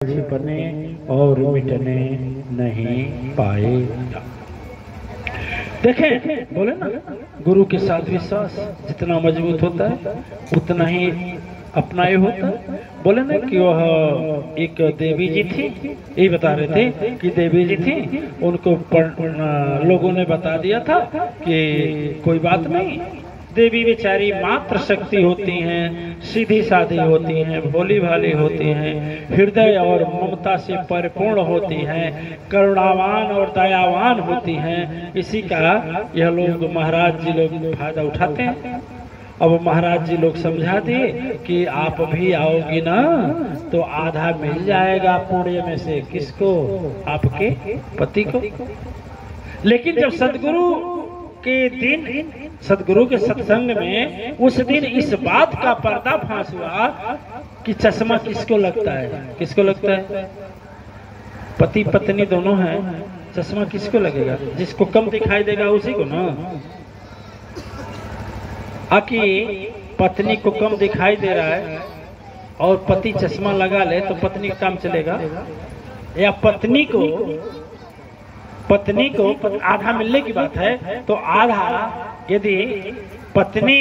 छिपने और मिटने नहीं पाएगा। देखें, बोले ना, गुरु के साथ विश्वास जितना मजबूत होता है उतना ही अपनाए होता है। बोले ना कि वह एक देवी जी थी, यही बता रहे थे कि देवी जी थी, उनको लोगों ने बता दिया था कि कोई बात नहीं, देवी बेचारी मात्र शक्ति होती हैं, सीधी साधी होती हैं, भोली भाली होती हैं, हृदय और ममता से परिपूर्ण होती हैं, करुणावान और दयावान होती हैं। इसी का यह लोग महाराज जी लोग फायदा उठाते हैं। अब महाराज जी लोग समझा दिए कि आप भी आओगी ना तो आधा मिल जाएगा पुण्य में से। किसको? आपके पति को। लेकिन जब सदगुरु के दिन, सदगुरु के सत्संग में उस दिन इस बात का पर्दाफाश हुआ कि चश्मा किसको लगता है? किसको लगता है? पति पत्नी दोनों हैं, चश्मा किसको लगेगा? जिसको कम दिखाई देगा उसी को ना। आकि पत्नी को कम दिखाई दे रहा है और पति चश्मा लगा ले तो पत्नी का काम चलेगा? या पत्नी को आधा मिलने की बात है तो आधा यदि पत्नी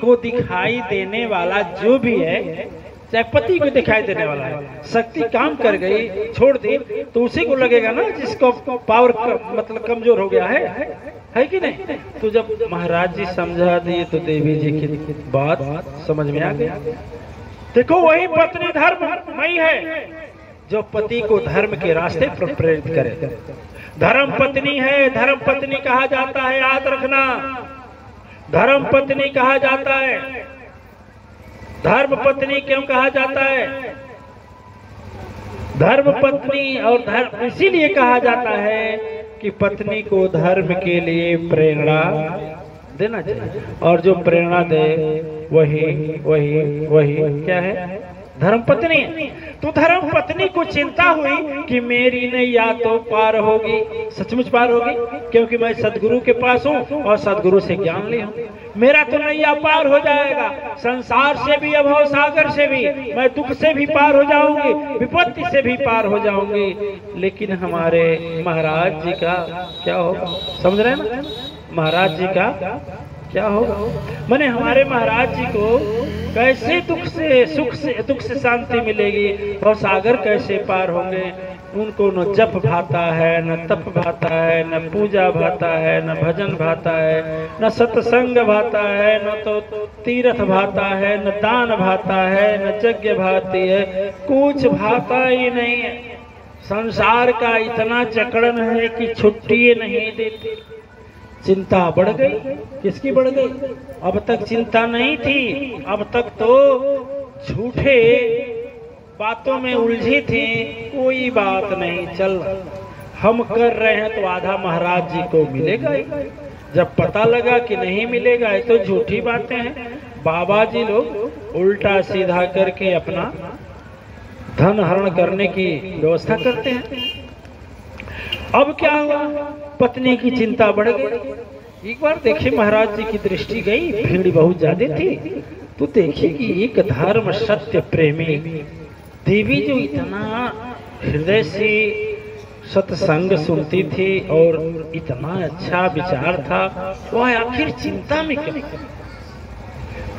को दिखाई देने वाला जो भी है, चाहे पति को दिखाई देने वाला है, शक्ति काम कर गई, छोड़ दी, तो उसी को लगेगा ना जिसको पावर मतलब कमजोर हो गया है कि नहीं? तो जब महाराज जी समझा दिए तो देवी जी की बात समझ में आ गई। देखो, वही पत्नी धर्ममयी है जो पति को धर्म के रास्ते पर प्रेरित करे। धर्म पत्नी है, धर्म पत्नी कहा जाता है, याद रखना, धर्म पत्नी कहा जाता है। धर्म पत्नी क्यों कहा जाता है? धर्म पत्नी और धर्म इसीलिए कहा जाता है कि पत्नी को धर्म के लिए प्रेरणा देना चाहिए, और जो प्रेरणा दे वही क्या है? धर्म पत्नी। तो धर्म पत्नी को चिंता हुई कि मेरी नैया तो पार होगी, सचमुच पार होगी, क्योंकि मैं सदगुरु के पास हूँ और सदगुरु से ज्ञान ली हूँ। मेरा तो नैया पार हो जाएगा, संसार से भी, अभव सागर से भी, मैं दुख से भी पार हो जाऊंगी, विपत्ति से भी पार हो जाऊंगी। लेकिन हमारे महाराज जी का क्या होगा? समझ रहे हैं ना? महाराज जी का क्या होगा? माने हमारे महाराज जी को कैसे दुख से शांति मिलेगी, और सागर कैसे पार होंगे? उनको न जप भाता है, न तप भाता है, न पूजा भाता है, न भजन भाता है, न सत्संग भाता है, न तो तीर्थ भाता है, न दान भाता है, न यज्ञ भाती है, कुछ भाता ही नहीं है। संसार का इतना जकड़न है कि छुट्टी नहीं देती। चिंता बढ़ गई। किसकी बढ़ गई? अब तक चिंता नहीं थी, अब तक तो झूठे बातों में उलझी थी, कोई बात नहीं, चल हम कर रहे हैं तो आधा महाराज जी को मिलेगा ही। जब पता लगा कि नहीं मिलेगा तो झूठी बातें हैं, बाबा जी लोग उल्टा सीधा करके अपना धन हरण करने की व्यवस्था करते हैं। अब क्या हुआ? पत्नी की चिंता बढ़ गई। एक बार देखिए, महाराज जी की दृष्टि गई, भीड़ बहुत ज्यादा थी, तो देखिए कि एक धर्म सत्य प्रेमी देवी जो इतना हृदय से सत्संग सुनती थी और इतना अच्छा विचार था, वह आखिर चिंता में क्यों?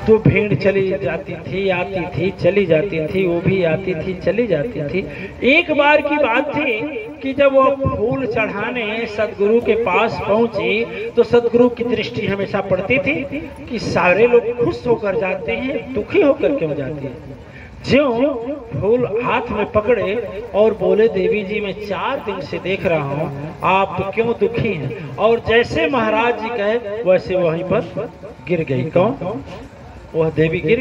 तो भीड़ चली जाती थी, आती थी, चली जाती थी, वो भी आती थी, चली जाती थी। एक बार की बात थी कि जब वो फूल चढ़ाने सदगुरु के पास पहुंची तो सदगुरु की दृष्टि हमेशा पड़ती थी कि सारे लोग खुश होकर जाते हैं, दुखी होकर क्यों जाते हैं। ज्यों फूल हाथ में पकड़े और बोले, देवी जी मैं 4 दिन से देख रहा हूँ, आप क्यों दुखी हैं? और जैसे महाराज जी कहे वैसे वहीं पर गिर गई। कौन? वह देवी गिर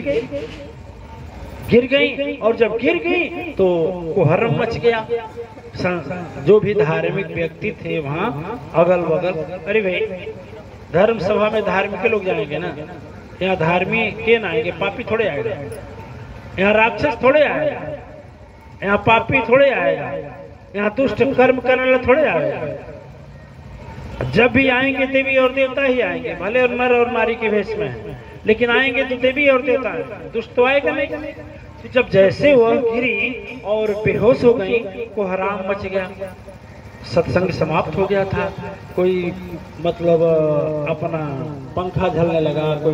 गई। और जब गिर गई तो कोहरम मच गया। जो भी धार्मिक व्यक्ति थे वहाँ अगल बगल, अरे भाई धर्म सभा में धार्मिक के लोग जाएंगे ना, यहाँ धार्मिक के ना आएंगे, पापी थोड़े आएगा, यहाँ राक्षस थोड़े आएगा, यहाँ पापी थोड़े आएगा, यहाँ दुष्ट कर्म करने वाला थोड़े आएगा। जब भी आएंगे देवी और देवता ही आएंगे, भले और नर और नारी के भेष में, लेकिन आएंगे तो देवी और देवता। दुष्ट तो आएगा नहीं। कि जब जैसे वह गिरी और बेहोश हो गई, कोहराम मच गया, सत्संग समाप्त हो गया था। कोई मतलब अपना पंखा झलने लगा, कोई